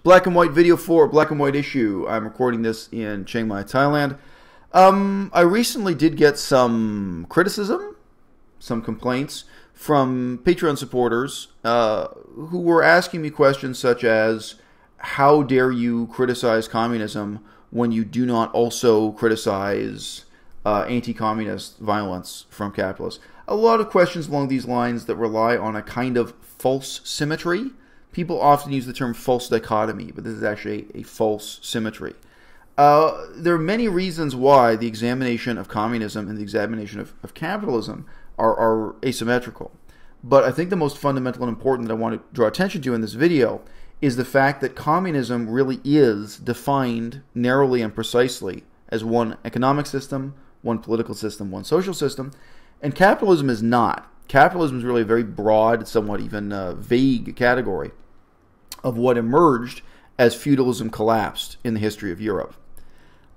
Black and white video for Black and White issue. I'm recording this in Chiang Mai, Thailand. I recently did get some criticism, some complaints from Patreon supporters who were asking me questions such as, how dare you criticize communism when you do not also criticize anti-communist violence from capitalists? A lot of questions along these lines that rely on a kind of false symmetry. People often use the term false dichotomy, but this is actually a false symmetry. There are many reasons why the examination of communism and the examination of capitalism are asymmetrical. But I think the most fundamental and important that I want to draw attention to in this video is the fact that communism really is defined narrowly and precisely as one economic system, one political system, one social system, and capitalism is not. Capitalism is really a very broad, somewhat even vague category of what emerged as feudalism collapsed in the history of Europe.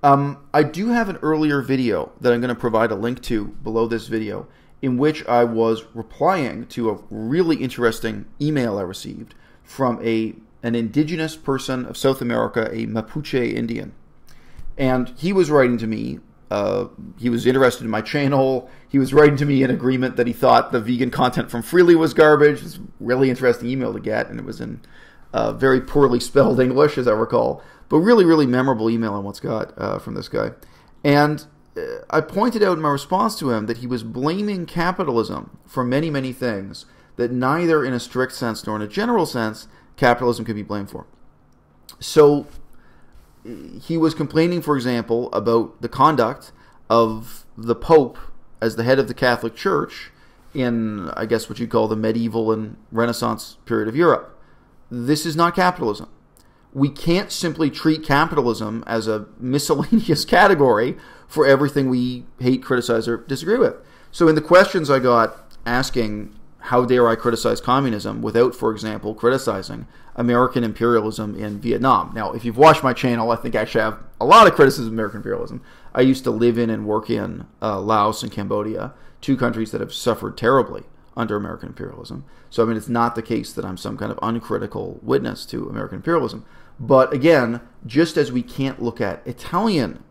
I do have an earlier video that I'm going to provide a link to below this video, in which I was replying to a really interesting email I received from an indigenous person of South America, a Mapuche Indian. And he was writing to me. He was interested in my channel. He was writing to me in agreement that he thought the vegan content from Freely was garbage. It's a really interesting email to get, and it was in very poorly spelled English, as I recall, but really, really memorable email I once got from this guy. And I pointed out in my response to him that he was blaming capitalism for many, many things that neither in a strict sense nor in a general sense capitalism could be blamed for. So he was complaining, for example, about the conduct of the Pope as the head of the Catholic Church in, I guess, what you'd call the medieval and Renaissance period of Europe. This is not capitalism. We can't simply treat capitalism as a miscellaneous category for everything we hate, criticize, or disagree with. So in the questions I got asking, how dare I criticize communism without, for example, criticizing American imperialism in Vietnam? Now, if you've watched my channel, I think I actually have a lot of criticism of American imperialism. I used to live in and work in Laos and Cambodia, two countries that have suffered terribly under American imperialism. So, I mean, it's not the case that I'm some kind of uncritical witness to American imperialism. But again, just as we can't look at Italian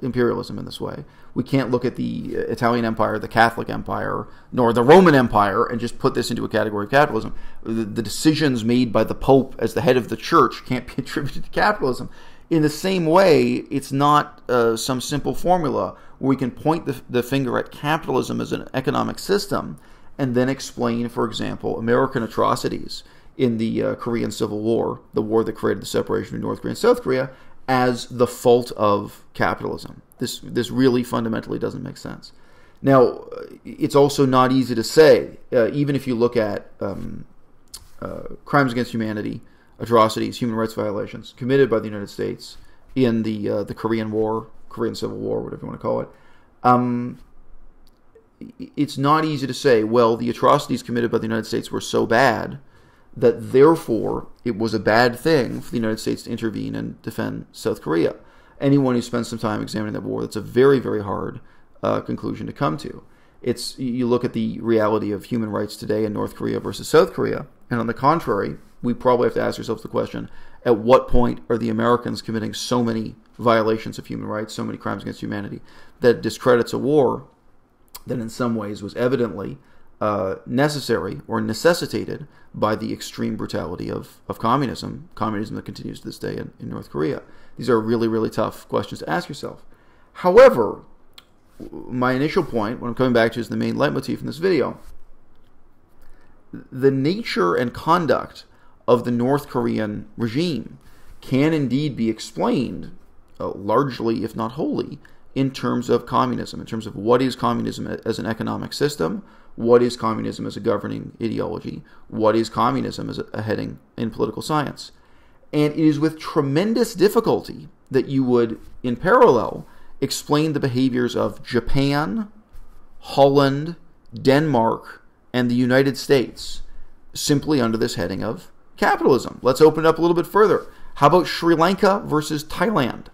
imperialism in this way, we can't look at the Italian Empire, the Catholic Empire, nor the Roman Empire and just put this into a category of capitalism. The decisions made by the Pope as the head of the church can't be attributed to capitalism. In the same way, it's not some simple formula where we can point the finger at capitalism as an economic system and then explain, for example, American atrocities in the Korean Civil War, the war that created the separation of North Korea and South Korea, as the fault of capitalism. This really fundamentally doesn't make sense. Now, it's also not easy to say, even if you look at crimes against humanity, atrocities, human rights violations committed by the United States in the Korean War, Korean Civil War, whatever you want to call it. It's not easy to say, well, the atrocities committed by the United States were so bad that therefore it was a bad thing for the United States to intervene and defend South Korea. Anyone who spends some time examining that war, that's a very, very hard conclusion to come to. You look at the reality of human rights today in North Korea versus South Korea, and on the contrary, we probably have to ask ourselves the question, at what point are the Americans committing so many violations of human rights, so many crimes against humanity, that discredits a war that in some ways was evidently necessary or necessitated by the extreme brutality of communism that continues to this day in North Korea. These are really, really tough questions to ask yourself. However, my initial point, what I'm coming back to, is the main leitmotif in this video. The nature and conduct of the North Korean regime can indeed be explained largely, if not wholly, in terms of communism, in terms of what is communism as an economic system, what is communism as a governing ideology, what is communism as a heading in political science. And it is with tremendous difficulty that you would, in parallel, explain the behaviors of Japan, Holland, Denmark, and the United States simply under this heading of capitalism. Let's open it up a little bit further. How about Sri Lanka versus Thailand?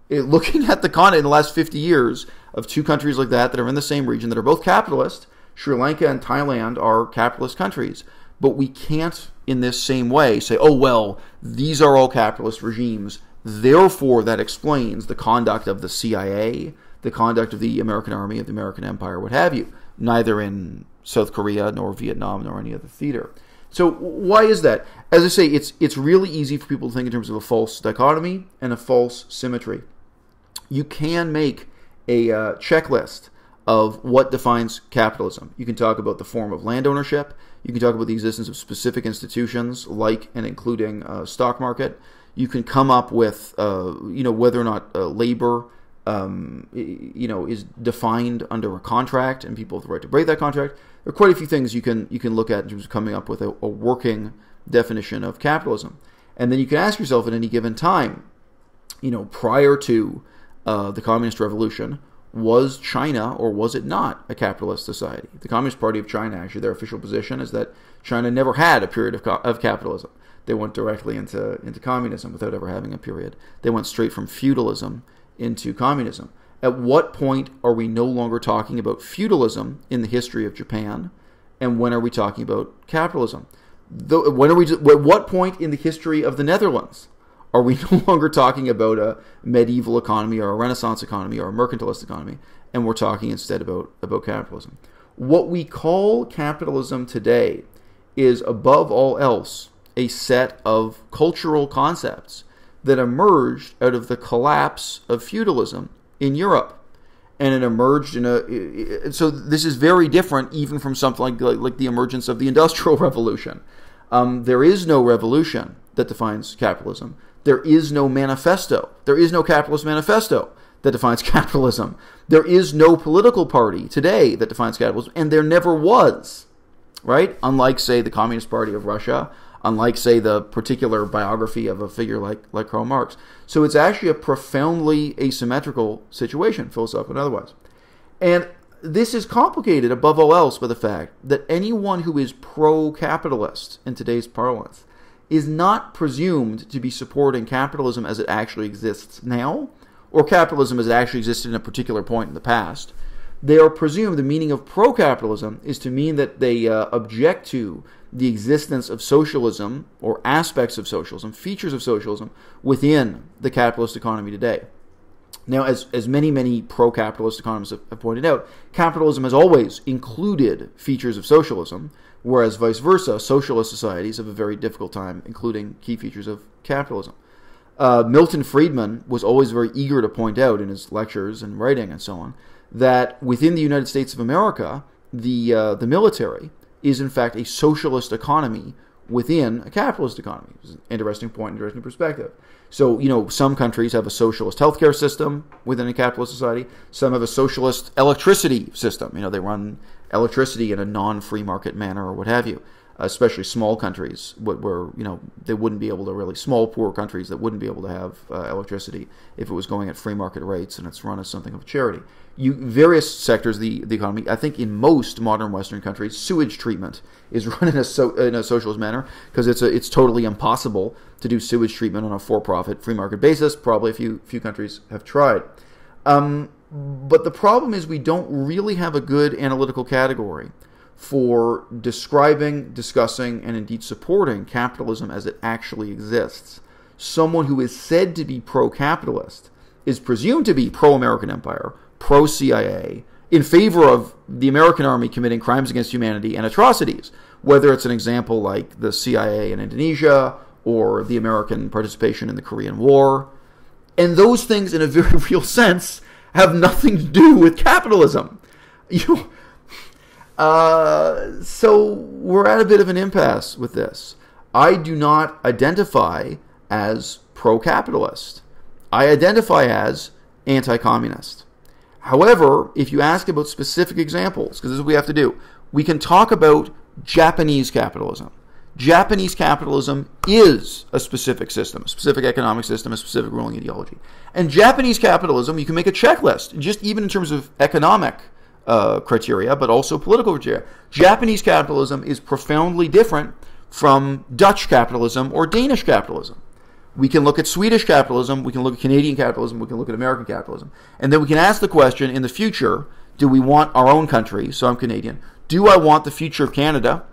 Looking at the continent in the last 50 years of two countries like that are in the same region that are both capitalist, Sri Lanka and Thailand are capitalist countries. But we can't, in this same way, say, oh, well, these are all capitalist regimes, therefore that explains the conduct of the CIA, the conduct of the American army, of the American empire, what have you. Neither in South Korea, nor Vietnam, nor any other theater. So why is that? As I say, it's really easy for people to think in terms of a false dichotomy and a false symmetry. You can make a checklist of what defines capitalism. You can talk about the form of land ownership. You can talk about the existence of specific institutions, like and including stock market. You can come up with, whether or not labor, is defined under a contract, and people have the right to break that contract. There are quite a few things you can look at in terms of coming up with a working definition of capitalism. And then you can ask yourself at any given time, prior to the Communist Revolution, was China or was it not a capitalist society? The Communist Party of China, actually, their official position is that China never had a period of capitalism. They went directly into communism without ever having a period. They went straight from feudalism into communism. At what point are we no longer talking about feudalism in the history of Japan, and when are we talking about capitalism? At what point in the history of the Netherlands are we no longer talking about a medieval economy or a Renaissance economy or a mercantilist economy, and we're talking instead about capitalism? What we call capitalism today is, above all else, a set of cultural concepts that emerged out of the collapse of feudalism in Europe. And it emerged so this is very different even from something like the emergence of the Industrial Revolution. There is no revolution that defines capitalism. There is no manifesto. There is no capitalist manifesto that defines capitalism. There is no political party today that defines capitalism, and there never was, right? Unlike, say, the Communist Party of Russia, unlike, say, the particular biography of a figure like Karl Marx. So it's actually a profoundly asymmetrical situation, philosophical and otherwise. And this is complicated, above all else, by the fact that anyone who is pro-capitalist in today's parlance is not presumed to be supporting capitalism as it actually exists now, or capitalism as it actually existed in a particular point in the past. They are presumed, the meaning of pro-capitalism is to mean that they object to the existence of socialism or aspects of socialism, features of socialism within the capitalist economy today. Now, as many pro-capitalist economists have pointed out, capitalism has always included features of socialism, whereas vice versa, socialist societies have a very difficult time including key features of capitalism. Milton Friedman was always very eager to point out in his lectures and writing and so on that within the United States of America, the military is in fact a socialist economy within a capitalist economy. It's an interesting point, interesting perspective. So, some countries have a socialist healthcare system within a capitalist society. Some have a socialist electricity system. They run electricity in a non-free market manner or what have you. Especially small countries where they wouldn't be able to really, small poor countries that wouldn't be able to have electricity if it was going at free market rates and it's run as something of a charity. Various sectors of the economy, I think in most modern Western countries, sewage treatment is run in a socialist manner because it's totally impossible to do sewage treatment on a for-profit free market basis. Probably a few countries have tried. But the problem is we don't really have a good analytical category for describing, discussing, and indeed supporting capitalism as it actually exists. Someone who is said to be pro-capitalist is presumed to be pro-American empire, pro-CIA, in favor of the American army committing crimes against humanity and atrocities, whether it's an example like the CIA in Indonesia or the American participation in the Korean War. And those things, in a very real sense, have nothing to do with capitalism. So we're at a bit of an impasse with this. I do not identify as pro-capitalist. I identify as anti-communist. However, if you ask about specific examples, because this is what we have to do, we can talk about Japanese capitalism. Japanese capitalism is a specific system, a specific economic system, a specific ruling ideology. And Japanese capitalism, you can make a checklist, just even in terms of economic criteria, but also political criteria. Japanese capitalism is profoundly different from Dutch capitalism or Danish capitalism. We can look at Swedish capitalism, we can look at Canadian capitalism, we can look at American capitalism. And then we can ask the question, in the future, do we want our own country, so I'm Canadian, do I want the future of Canada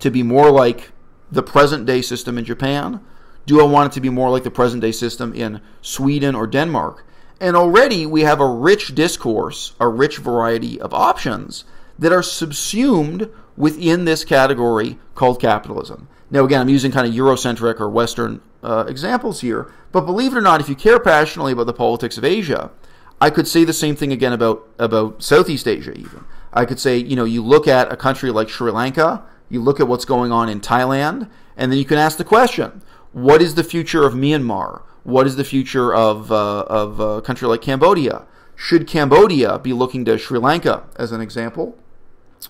to be more like the present-day system in Japan? Do I want it to be more like the present-day system in Sweden or Denmark? And already we have a rich discourse, a rich variety of options that are subsumed within this category called capitalism. Now, again, I'm using kind of Eurocentric or Western examples here, but believe it or not, if you care passionately about the politics of Asia, I could say the same thing again about Southeast Asia even. I could say, you look at a country like Sri Lanka, you look at what's going on in Thailand, and then you can ask the question, what is the future of Myanmar? What is the future of a country like Cambodia? Should Cambodia be looking to Sri Lanka as an example?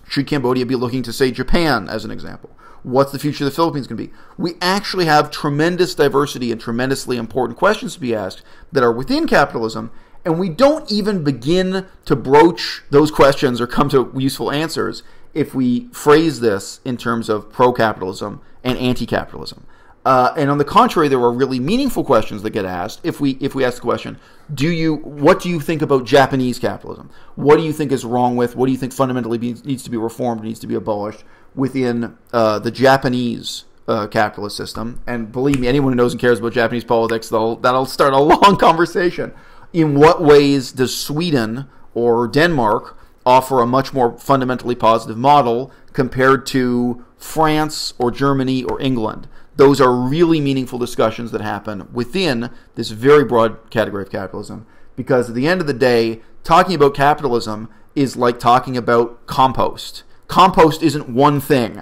Should Cambodia be looking to, say, Japan as an example? What's the future of the Philippines going to be? We actually have tremendous diversity and tremendously important questions to be asked that are within capitalism, and we don't even begin to broach those questions or come to useful answers if we phrase this in terms of pro-capitalism and anti-capitalism. And on the contrary, there are really meaningful questions that get asked if we ask the question, what do you think about Japanese capitalism? What do you think is wrong with, what do you think fundamentally needs to be reformed, needs to be abolished within the Japanese capitalist system? And believe me, anyone who knows and cares about Japanese politics, that'll start a long conversation. In what ways does Sweden or Denmark offer a much more fundamentally positive model compared to France or Germany or England? Those are really meaningful discussions that happen within this very broad category of capitalism, because at the end of the day, talking about capitalism is like talking about compost. Compost isn't one thing.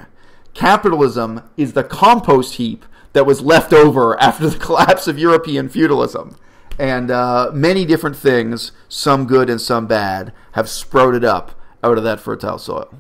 Capitalism is the compost heap that was left over after the collapse of European feudalism. And many different things, some good and some bad, have sprouted up out of that fertile soil.